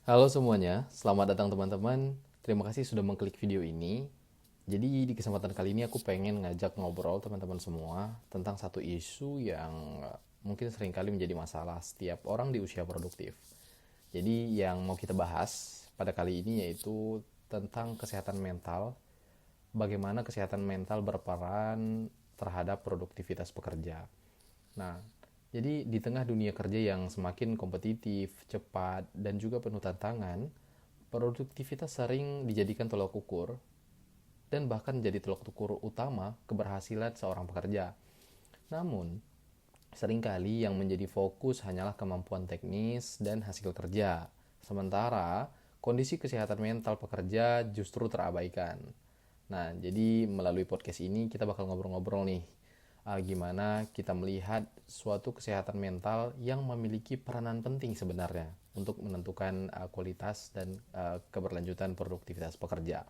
Halo semuanya, selamat datang teman-teman. Terima kasih sudah mengklik video ini. Jadi di kesempatan kali ini aku pengen ngajak ngobrol teman-teman semua tentang satu isu yang mungkin seringkali menjadi masalah setiap orang di usia produktif. Jadi yang mau kita bahas pada kali ini yaitu tentang kesehatan mental, bagaimana kesehatan mental berperan terhadap produktivitas pekerja. Nah, jadi di tengah dunia kerja yang semakin kompetitif, cepat, dan juga penuh tantangan, produktivitas sering dijadikan tolak ukur dan bahkan menjadi tolak ukur utama keberhasilan seorang pekerja. Namun, seringkali yang menjadi fokus hanyalah kemampuan teknis dan hasil kerja. Sementara, kondisi kesehatan mental pekerja justru terabaikan. Nah, jadi melalui podcast ini kita bakal ngobrol-ngobrol nih, gimana kita melihat suatu kesehatan mental yang memiliki peranan penting sebenarnya untuk menentukan kualitas dan keberlanjutan produktivitas pekerja.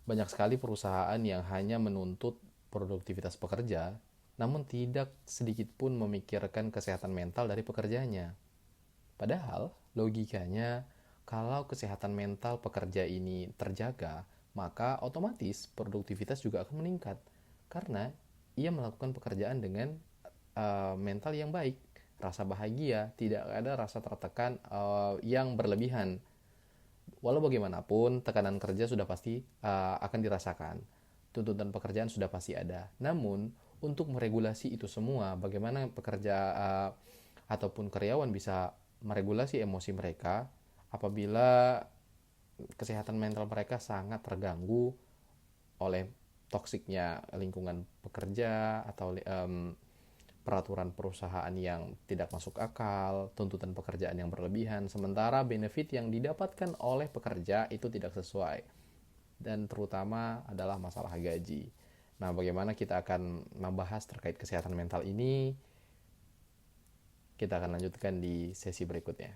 Banyak sekali perusahaan yang hanya menuntut produktivitas pekerja, namun tidak sedikit pun memikirkan kesehatan mental dari pekerjanya. Padahal, logikanya, kalau kesehatan mental pekerja ini terjaga, maka otomatis produktivitas juga akan meningkat. Karena ia melakukan pekerjaan dengan mental yang baik, rasa bahagia, tidak ada rasa tertekan yang berlebihan. Walau bagaimanapun, tekanan kerja sudah pasti akan dirasakan. Tuntutan pekerjaan sudah pasti ada. Namun, untuk meregulasi itu semua, bagaimana pekerja ataupun karyawan bisa meregulasi emosi mereka apabila kesehatan mental mereka sangat terganggu oleh toksiknya lingkungan pekerja atau peraturan perusahaan yang tidak masuk akal, tuntutan pekerjaan yang berlebihan, sementara benefit yang didapatkan oleh pekerja itu tidak sesuai. Dan terutama adalah masalah gaji. Nah, bagaimana kita akan membahas terkait kesehatan mental ini? Kita akan lanjutkan di sesi berikutnya.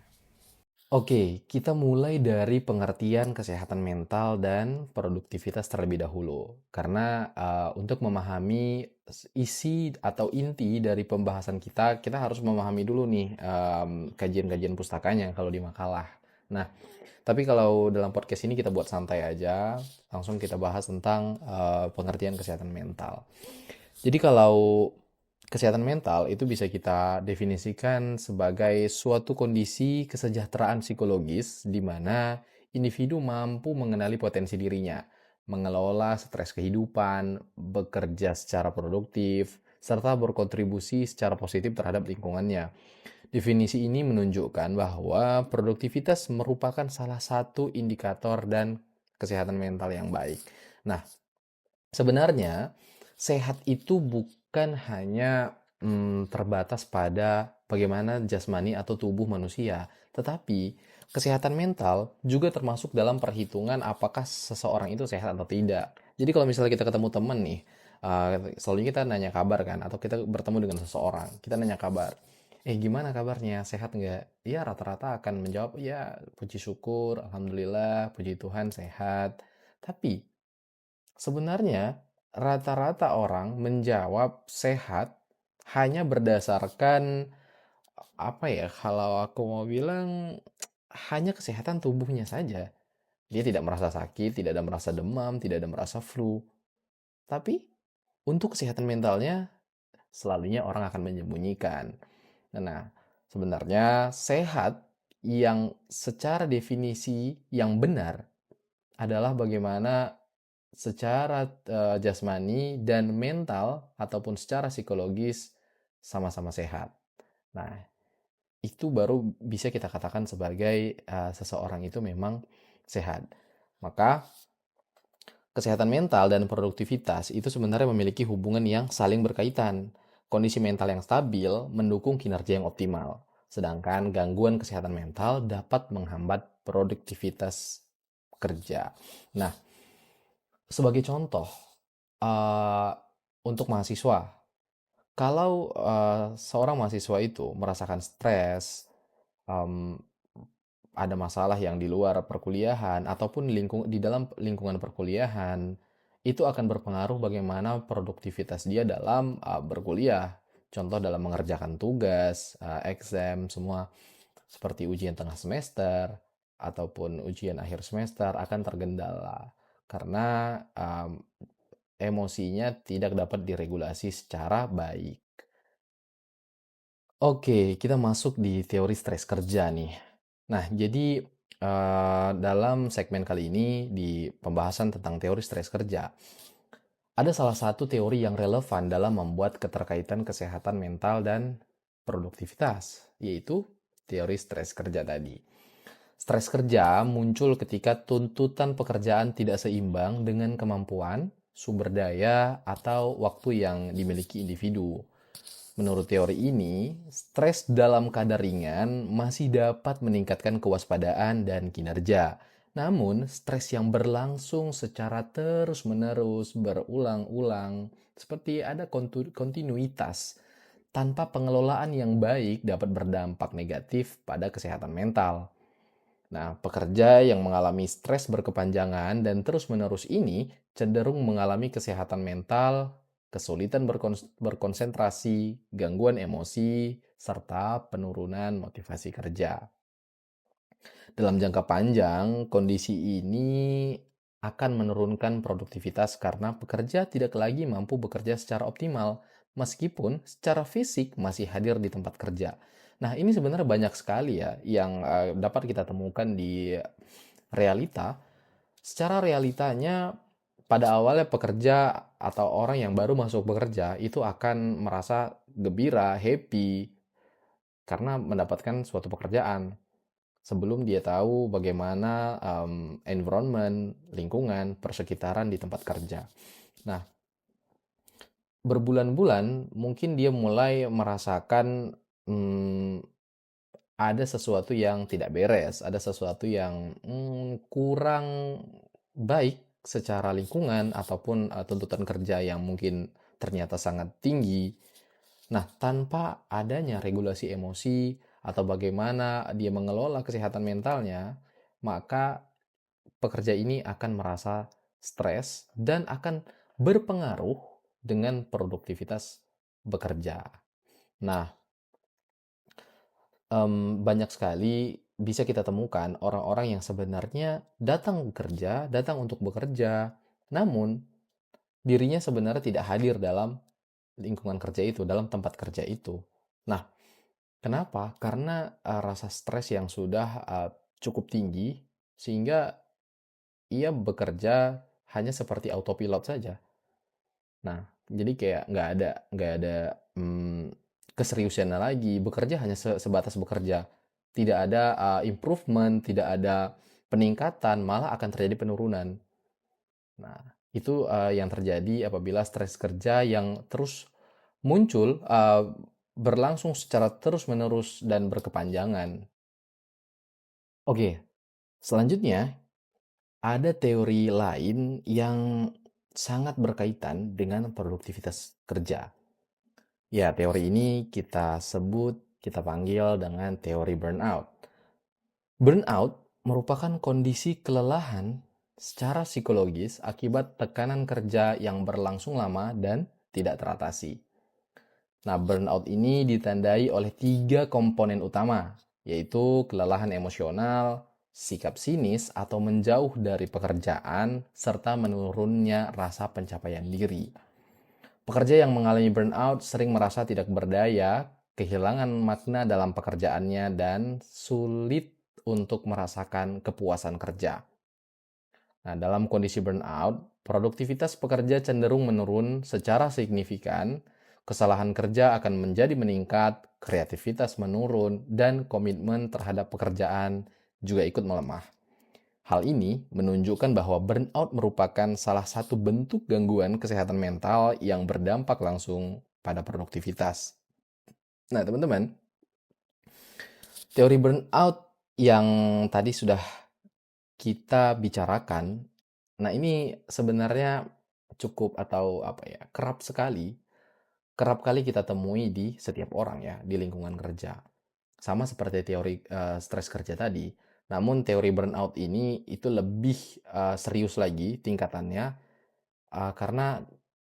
Oke, kita mulai dari pengertian kesehatan mental dan produktivitas terlebih dahulu. Karena untuk memahami isi atau inti dari pembahasan kita, kita harus memahami dulu nih kajian-kajian pustakanya kalau di makalah. Nah, tapi kalau dalam podcast ini kita buat santai aja, langsung kita bahas tentang pengertian kesehatan mental. Jadi kalau kesehatan mental itu bisa kita definisikan sebagai suatu kondisi kesejahteraan psikologis di mana individu mampu mengenali potensi dirinya, mengelola stres kehidupan, bekerja secara produktif, serta berkontribusi secara positif terhadap lingkungannya. Definisi ini menunjukkan bahwa produktivitas merupakan salah satu indikator dan kesehatan mental yang baik. Nah, sebenarnya sehat itu bukan hanya terbatas pada bagaimana jasmani atau tubuh manusia, tetapi kesehatan mental juga termasuk dalam perhitungan apakah seseorang itu sehat atau tidak. Jadi kalau misalnya kita ketemu teman nih, selalu kita nanya kabar kan, atau kita bertemu dengan seseorang, kita nanya kabar. Gimana kabarnya? Sehat nggak? Ya rata-rata akan menjawab, ya puji syukur, alhamdulillah, puji Tuhan sehat. Tapi sebenarnya, rata-rata orang menjawab sehat hanya berdasarkan apa ya? Kalau aku mau bilang hanya kesehatan tubuhnya saja. Dia tidak merasa sakit, tidak ada merasa demam, tidak ada merasa flu. Tapi untuk kesehatan mentalnya selalunya orang akan menyembunyikan. Nah, sebenarnya sehat yang secara definisi yang benar adalah bagaimana secara jasmani dan mental ataupun secara psikologis sama-sama sehat. Nah, itu baru bisa kita katakan sebagai seseorang itu memang sehat. Maka kesehatan mental dan produktivitas itu sebenarnya memiliki hubungan yang saling berkaitan. Kondisi mental yang stabil mendukung kinerja yang optimal, sedangkan gangguan kesehatan mental dapat menghambat produktivitas kerja. Nah, sebagai contoh, eee, untuk mahasiswa, kalau, seorang mahasiswa itu merasakan stres, mmm, ada masalah yang di luar perkuliahan ataupun di dalam lingkungan perkuliahan, itu akan berpengaruh bagaimana produktivitas dia dalam, berkuliah. Contoh dalam mengerjakan tugas, exam, semua seperti ujian tengah semester. ataupun ujian akhir semester akan tergendala karena emosinya tidak dapat diregulasi secara baik. Oke, kita masuk di teori stres kerja nih. Nah, jadi dalam segmen kali ini di pembahasan tentang teori stres kerja, ada salah satu teori yang relevan dalam membuat keterkaitan kesehatan mental dan produktivitas, yaitu teori stres kerja tadi. Stres kerja muncul ketika tuntutan pekerjaan tidak seimbang dengan kemampuan, sumber daya, atau waktu yang dimiliki individu. Menurut teori ini, stres dalam kadar ringan masih dapat meningkatkan kewaspadaan dan kinerja. Namun, stres yang berlangsung secara terus-menerus, berulang-ulang, seperti ada kontinuitas, tanpa pengelolaan yang baik dapat berdampak negatif pada kesehatan mental. Nah, pekerja yang mengalami stres berkepanjangan dan terus-menerus ini cenderung mengalami kesehatan mental, kesulitan berkonsentrasi, gangguan emosi, serta penurunan motivasi kerja. Dalam jangka panjang, kondisi ini akan menurunkan produktivitas karena pekerja tidak lagi mampu bekerja secara optimal, meskipun secara fisik masih hadir di tempat kerja. Nah, ini sebenarnya banyak sekali ya yang dapat kita temukan di realita. Secara realitanya, pada awalnya pekerja atau orang yang baru masuk bekerja itu akan merasa gembira, happy, karena mendapatkan suatu pekerjaan sebelum dia tahu bagaimana environment, lingkungan, persekitaran di tempat kerja. Nah, berbulan-bulan mungkin dia mulai merasakan ada sesuatu yang tidak beres, ada sesuatu yang kurang baik secara lingkungan ataupun tuntutan kerja yang mungkin ternyata sangat tinggi. Nah, tanpa adanya regulasi emosi atau bagaimana dia mengelola kesehatan mentalnya, maka pekerja ini akan merasa stres dan akan berpengaruh dengan produktivitas bekerja. Nah, banyak sekali bisa kita temukan orang-orang yang sebenarnya datang bekerja, datang untuk bekerja, namun dirinya sebenarnya tidak hadir dalam lingkungan kerja itu, dalam tempat kerja itu. Nah, kenapa? Karena rasa stres yang sudah cukup tinggi sehingga ia bekerja hanya seperti autopilot saja. Nah, jadi kayak nggak ada keseriusannya lagi. Bekerja hanya sebatas bekerja. Tidak ada improvement, tidak ada peningkatan, malah akan terjadi penurunan. Nah, itu yang terjadi apabila stres kerja yang terus muncul berlangsung secara terus-menerus dan berkepanjangan. Oke, selanjutnya ada teori lain yang sangat berkaitan dengan produktivitas kerja. Ya, teori ini kita panggil dengan teori burnout. Burnout merupakan kondisi kelelahan secara psikologis akibat tekanan kerja yang berlangsung lama dan tidak teratasi. Nah, burnout ini ditandai oleh 3 komponen utama, yaitu kelelahan emosional, sikap sinis atau menjauh dari pekerjaan, serta menurunnya rasa pencapaian diri. Pekerja yang mengalami burnout sering merasa tidak berdaya, kehilangan makna dalam pekerjaannya, dan sulit untuk merasakan kepuasan kerja. Nah, dalam kondisi burnout, produktivitas pekerja cenderung menurun secara signifikan, kesalahan kerja akan menjadi meningkat, kreativitas menurun, dan komitmen terhadap pekerjaan juga ikut melemah. Hal ini menunjukkan bahwa burnout merupakan salah satu bentuk gangguan kesehatan mental yang berdampak langsung pada produktivitas. Nah, teman-teman, teori burnout yang tadi sudah kita bicarakan, nah ini sebenarnya cukup atau apa ya, kerap kali kita temui di setiap orang ya, di lingkungan kerja. Sama seperti teori stres kerja tadi, namun teori burnout ini itu lebih serius lagi tingkatannya karena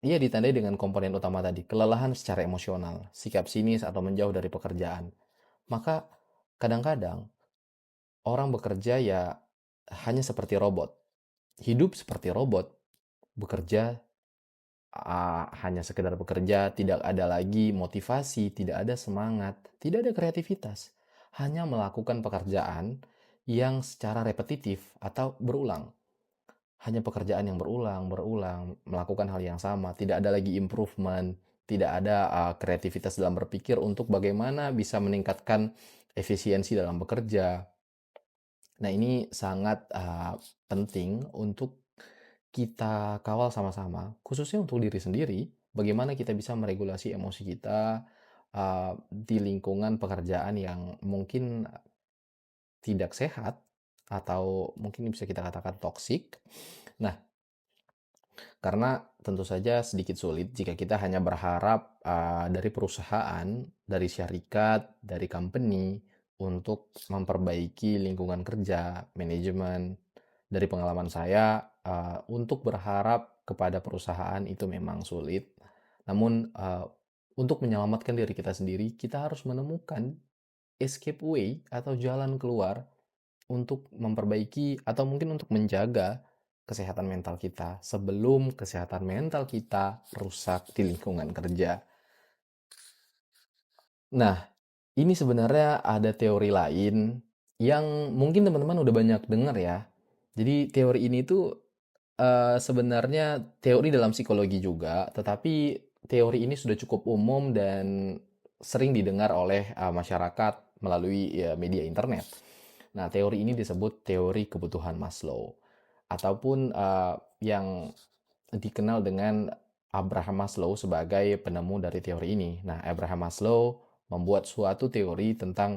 ia ditandai dengan komponen utama tadi, kelelahan secara emosional, sikap sinis atau menjauh dari pekerjaan. Maka kadang-kadang orang bekerja ya hanya seperti robot, hidup seperti robot, bekerja hanya sekedar bekerja, tidak ada lagi motivasi, tidak ada semangat, tidak ada kreativitas, hanya melakukan pekerjaan yang secara repetitif atau berulang. Hanya pekerjaan yang berulang, melakukan hal yang sama, tidak ada lagi improvement, tidak ada kreativitas dalam berpikir untuk bagaimana bisa meningkatkan efisiensi dalam bekerja. Nah, ini sangat penting untuk kita kawal sama-sama, khususnya untuk diri sendiri, bagaimana kita bisa meregulasi emosi kita di lingkungan pekerjaan yang mungkin tidak sehat atau mungkin bisa kita katakan toksik. Nah, karena tentu saja sedikit sulit jika kita hanya berharap dari perusahaan, dari syarikat, dari company untuk memperbaiki lingkungan kerja, manajemen. Dari pengalaman saya, untuk berharap kepada perusahaan itu memang sulit. Namun, untuk menyelamatkan diri kita sendiri, kita harus menemukan escape way atau jalan keluar untuk memperbaiki atau mungkin untuk menjaga kesehatan mental kita sebelum kesehatan mental kita rusak di lingkungan kerja. Nah, ini sebenarnya ada teori lain yang mungkin teman-teman udah banyak dengar ya. Jadi teori ini tuh sebenarnya teori dalam psikologi juga, tetapi teori ini sudah cukup umum dan sering didengar oleh masyarakat melalui ya, media internet. Nah, teori ini disebut teori kebutuhan Maslow ataupun yang dikenal dengan Abraham Maslow sebagai penemu dari teori ini. Nah, Abraham Maslow membuat suatu teori tentang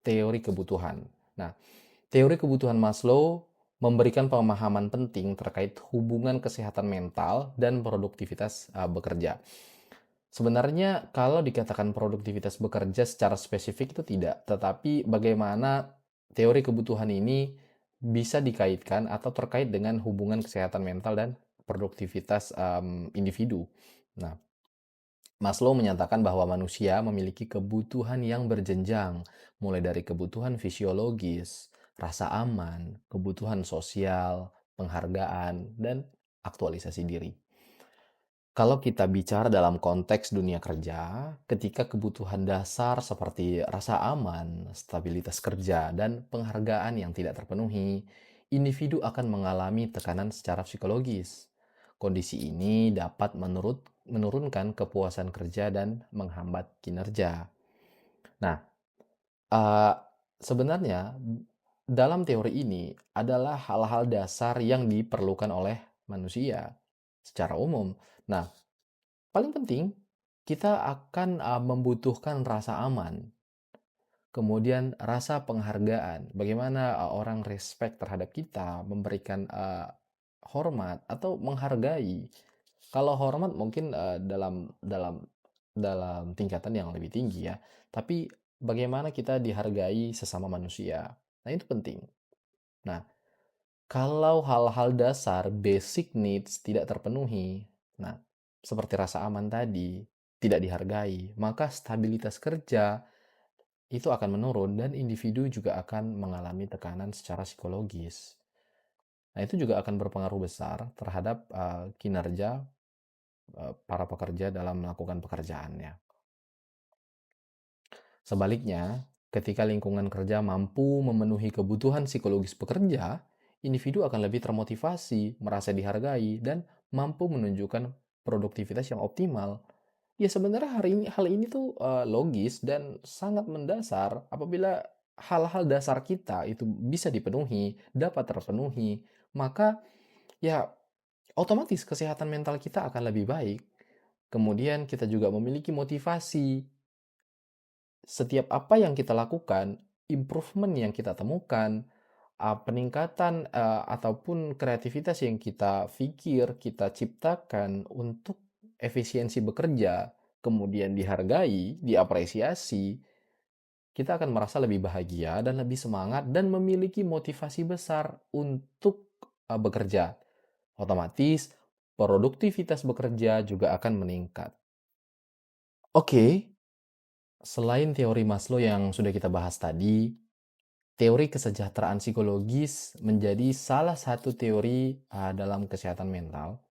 teori kebutuhan. Nah, teori kebutuhan Maslow memberikan pemahaman penting terkait hubungan kesehatan mental dan produktivitas bekerja. Sebenarnya kalau dikatakan produktivitas bekerja secara spesifik itu tidak, tetapi bagaimana teori kebutuhan ini bisa dikaitkan atau terkait dengan hubungan kesehatan mental dan produktivitas individu. Nah, Maslow menyatakan bahwa manusia memiliki kebutuhan yang berjenjang, mulai dari kebutuhan fisiologis, rasa aman, kebutuhan sosial, penghargaan, dan aktualisasi diri. Kalau kita bicara dalam konteks dunia kerja, ketika kebutuhan dasar seperti rasa aman, stabilitas kerja, dan penghargaan yang tidak terpenuhi, individu akan mengalami tekanan secara psikologis. Kondisi ini dapat menurunkan kepuasan kerja dan menghambat kinerja. Nah, eh, sebenarnya dalam teori ini adalah hal-hal dasar yang diperlukan oleh manusia secara umum. Nah, paling penting, kita akan membutuhkan rasa aman, kemudian rasa penghargaan. Bagaimana orang respect terhadap kita, memberikan hormat atau menghargai. Kalau hormat mungkin dalam dalam dalam tingkatan yang lebih tinggi ya. Tapi bagaimana kita dihargai sesama manusia. Nah, itu penting. Nah, kalau hal-hal dasar, basic needs tidak terpenuhi, nah, seperti rasa aman tadi, tidak dihargai, maka stabilitas kerja itu akan menurun dan individu juga akan mengalami tekanan secara psikologis. Nah, itu juga akan berpengaruh besar terhadap kinerja para pekerja dalam melakukan pekerjaannya. Sebaliknya, ketika lingkungan kerja mampu memenuhi kebutuhan psikologis pekerja, individu akan lebih termotivasi, merasa dihargai, dan mampu menunjukkan produktivitas yang optimal. Ya sebenarnya hal ini tuh logis dan sangat mendasar apabila hal-hal dasar kita itu bisa dipenuhi, dapat terpenuhi, maka ya otomatis kesehatan mental kita akan lebih baik. Kemudian kita juga memiliki motivasi setiap apa yang kita lakukan, improvement yang kita temukan, peningkatan ataupun kreativitas yang kita pikir, kita ciptakan untuk efisiensi bekerja, kemudian dihargai, diapresiasi, kita akan merasa lebih bahagia dan lebih semangat dan memiliki motivasi besar untuk bekerja. Otomatis produktivitas bekerja juga akan meningkat. Oke, selain teori Maslow yang sudah kita bahas tadi, Teori kesejahteraan psikologis menjadi salah satu teori dalam kesehatan mental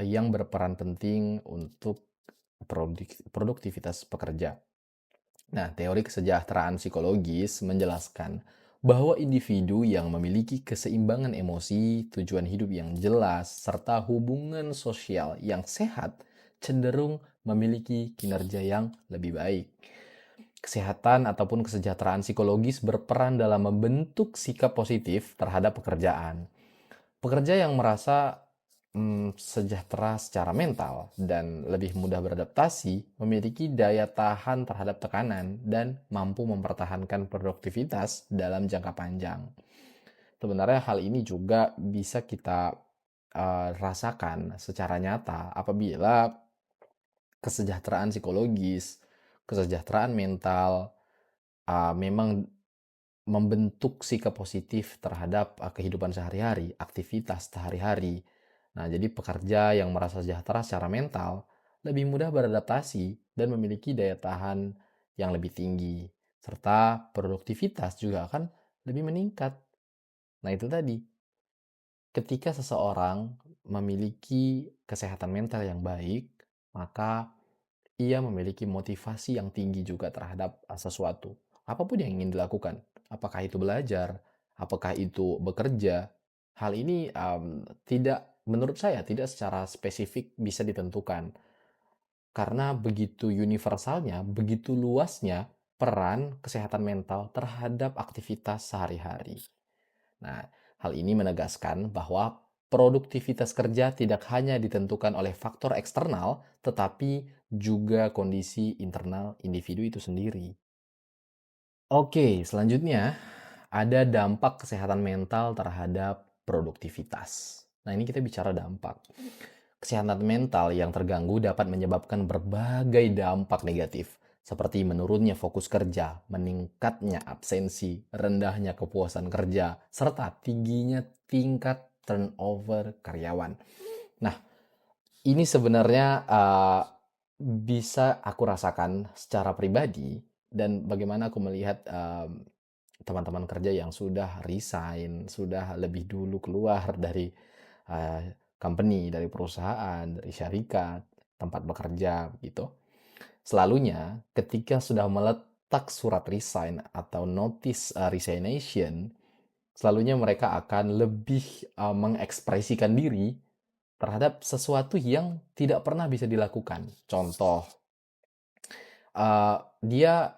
yang berperan penting untuk produktivitas pekerja. Nah, teori kesejahteraan psikologis menjelaskan bahwa individu yang memiliki keseimbangan emosi, tujuan hidup yang jelas, serta hubungan sosial yang sehat cenderung memiliki kinerja yang lebih baik. Kesehatan ataupun kesejahteraan psikologis berperan dalam membentuk sikap positif terhadap pekerjaan. Pekerja yang merasa sejahtera secara mental dan lebih mudah beradaptasi memiliki daya tahan terhadap tekanan dan mampu mempertahankan produktivitas dalam jangka panjang. Sebenarnya hal ini juga bisa kita rasakan secara nyata apabila kesejahteraan psikologis, kesejahteraan mental memang membentuk sikap positif terhadap kehidupan sehari-hari, aktivitas sehari-hari. Nah, jadi pekerja yang merasa sejahtera secara mental lebih mudah beradaptasi dan memiliki daya tahan yang lebih tinggi, serta produktivitas juga akan lebih meningkat. Nah, itu tadi, ketika seseorang memiliki kesehatan mental yang baik, maka ia memiliki motivasi yang tinggi juga terhadap sesuatu. Apapun yang ingin dilakukan. Apakah itu belajar, apakah itu bekerja. Hal ini menurut saya tidak secara spesifik bisa ditentukan. Karena begitu universalnya, begitu luasnya peran kesehatan mental terhadap aktivitas sehari-hari. Nah, hal ini menegaskan bahwa produktivitas kerja tidak hanya ditentukan oleh faktor eksternal, tetapi juga kondisi internal individu itu sendiri. Oke, selanjutnya ada dampak kesehatan mental terhadap produktivitas. Nah, ini kita bicara dampak. Kesehatan mental yang terganggu dapat menyebabkan berbagai dampak negatif, seperti menurunnya fokus kerja, meningkatnya absensi, rendahnya kepuasan kerja, serta tingginya tingkat turnover karyawan. Nah, ini sebenarnya bisa aku rasakan secara pribadi dan bagaimana aku melihat teman-teman kerja yang sudah resign, sudah lebih dulu keluar dari company, dari perusahaan, dari syarikat, tempat bekerja gitu. Selalunya ketika sudah meletak surat resign atau notice resignation, selalunya mereka akan lebih mengekspresikan diri terhadap sesuatu yang tidak pernah bisa dilakukan. Contoh, dia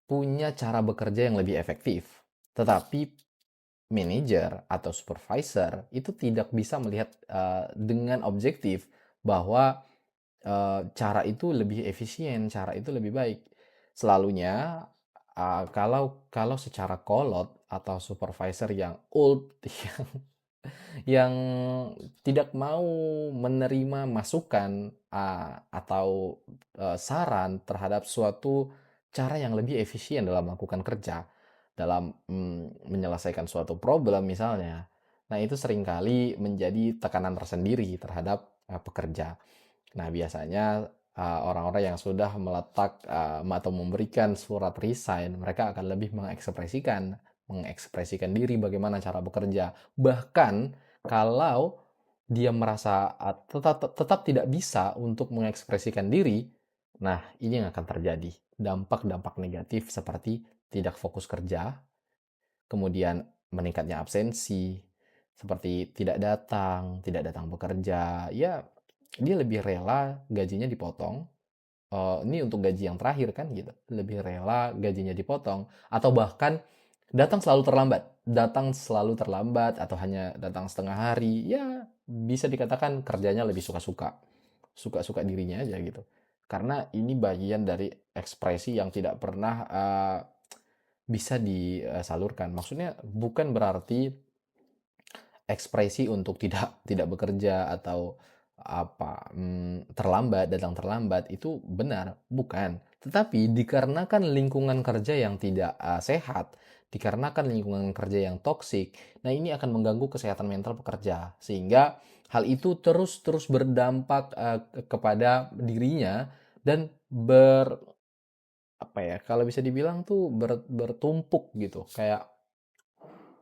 punya cara bekerja yang lebih efektif, tetapi manajer atau supervisor itu tidak bisa melihat dengan objektif bahwa cara itu lebih efisien, cara itu lebih baik. Selalunya kalau kalau secara kolot atau supervisor yang old yang tidak mau menerima masukan atau saran terhadap suatu cara yang lebih efisien dalam melakukan kerja, dalam menyelesaikan suatu problem misalnya. Nah, itu seringkali menjadi tekanan tersendiri terhadap pekerja. Nah, biasanya orang-orang yang sudah meletak atau memberikan surat resign, mereka akan lebih mengekspresikan diri bagaimana cara bekerja. Bahkan kalau dia merasa tetap tidak bisa untuk mengekspresikan diri, nah ini yang akan terjadi. Dampak-dampak negatif seperti tidak fokus kerja, kemudian meningkatnya absensi, seperti tidak datang bekerja, ya dia lebih rela gajinya dipotong. Ini untuk gaji yang terakhir kan gitu, lebih rela gajinya dipotong atau bahkan datang selalu terlambat atau hanya datang setengah hari, ya bisa dikatakan kerjanya lebih suka-suka dirinya aja gitu. Karena ini bagian dari ekspresi yang tidak pernah bisa disalurkan. Maksudnya bukan berarti ekspresi untuk tidak bekerja atau datang terlambat itu benar, bukan. Tetapi dikarenakan lingkungan kerja yang tidak sehat, dikarenakan lingkungan kerja yang toksik, nah ini akan mengganggu kesehatan mental pekerja sehingga hal itu terus berdampak kepada dirinya dan apa ya, kalau bisa dibilang tuh bertumpuk gitu, kayak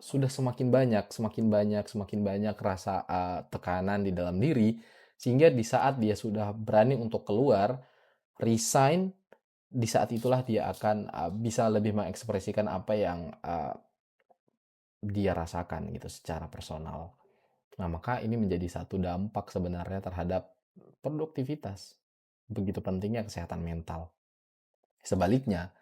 sudah semakin banyak rasa tekanan di dalam diri, sehingga di saat dia sudah berani untuk keluar, resign, di saat itulah dia akan bisa lebih mengekspresikan apa yang dia rasakan gitu secara personal. Nah, maka ini menjadi satu dampak sebenarnya terhadap produktivitas. Begitu pentingnya kesehatan mental. Sebaliknya,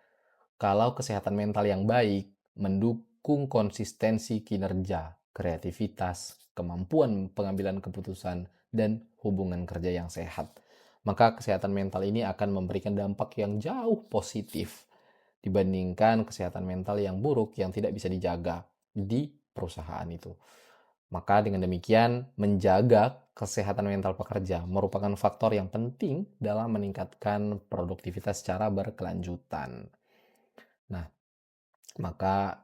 kalau kesehatan mental yang baik mendukung konsistensi kinerja, kreativitas, kemampuan pengambilan keputusan, dan hubungan kerja yang sehat, maka kesehatan mental ini akan memberikan dampak yang jauh positif dibandingkan kesehatan mental yang buruk yang tidak bisa dijaga di perusahaan itu. Maka dengan demikian, menjaga kesehatan mental pekerja merupakan faktor yang penting dalam meningkatkan produktivitas secara berkelanjutan. Nah, maka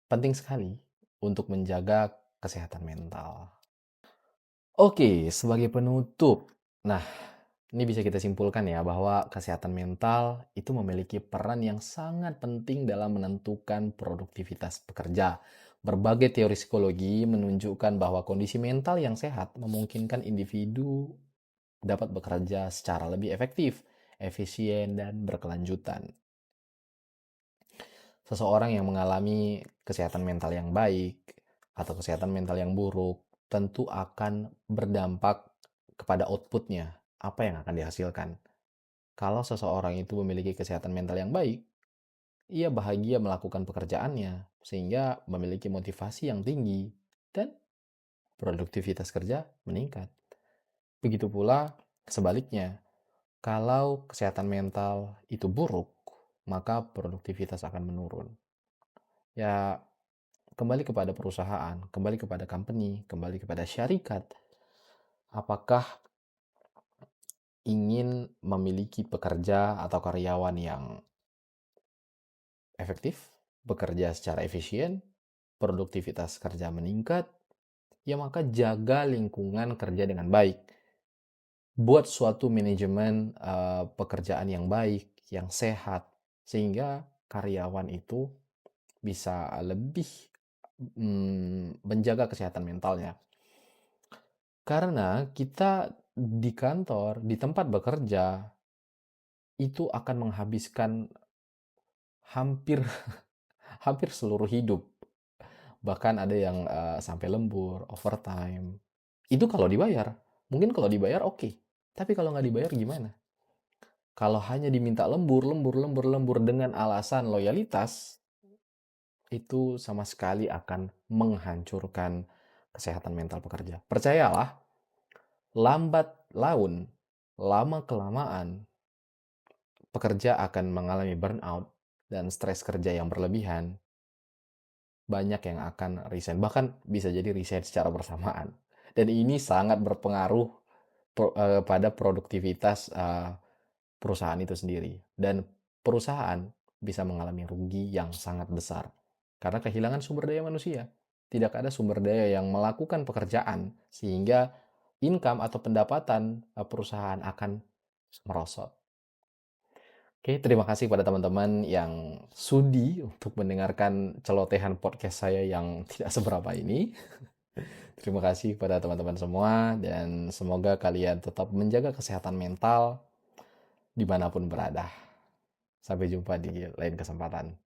penting sekali untuk menjaga kesehatan mental. Oke, sebagai penutup. Nah, ini bisa kita simpulkan ya bahwa kesehatan mental itu memiliki peran yang sangat penting dalam menentukan produktivitas pekerja. Berbagai teori psikologi menunjukkan bahwa kondisi mental yang sehat memungkinkan individu dapat bekerja secara lebih efektif, efisien, dan berkelanjutan. Seseorang yang mengalami kesehatan mental yang baik atau kesehatan mental yang buruk tentu akan berdampak kepada outputnya, apa yang akan dihasilkan. Kalau seseorang itu memiliki kesehatan mental yang baik, ia bahagia melakukan pekerjaannya, sehingga memiliki motivasi yang tinggi dan produktivitas kerja meningkat. Begitu pula sebaliknya, kalau kesehatan mental itu buruk, maka produktivitas akan menurun. Ya, kembali kepada perusahaan, kembali kepada company, kembali kepada syarikat. Apakah ingin memiliki pekerja atau karyawan yang efektif, bekerja secara efisien, produktivitas kerja meningkat, ya maka jaga lingkungan kerja dengan baik. Buat suatu manajemen pekerjaan yang baik, yang sehat, sehingga karyawan itu bisa lebih menjaga kesehatan mentalnya. Karena kita di kantor, di tempat bekerja, itu akan menghabiskan hampir hampir seluruh hidup. Bahkan ada yang sampai lembur, overtime. Itu kalau dibayar. Mungkin kalau dibayar oke. Tapi kalau nggak dibayar gimana? Kalau hanya diminta lembur dengan alasan loyalitas, itu sama sekali akan menghancurkan kesehatan mental pekerja. Percayalah, lambat laun, lama-kelamaan, pekerja akan mengalami burnout dan stres kerja yang berlebihan. Banyak yang akan resign, bahkan bisa jadi resign secara bersamaan. Dan ini sangat berpengaruh pada produktivitas perusahaan itu sendiri. Dan perusahaan bisa mengalami rugi yang sangat besar. Karena kehilangan sumber daya manusia. Tidak ada sumber daya yang melakukan pekerjaan, sehingga income atau pendapatan perusahaan akan merosot. Oke, terima kasih kepada teman-teman yang sudi untuk mendengarkan celotehan podcast saya yang tidak seberapa ini. Terima kasih kepada teman-teman semua, dan semoga kalian tetap menjaga kesehatan mental dimanapun berada. Sampai jumpa di lain kesempatan.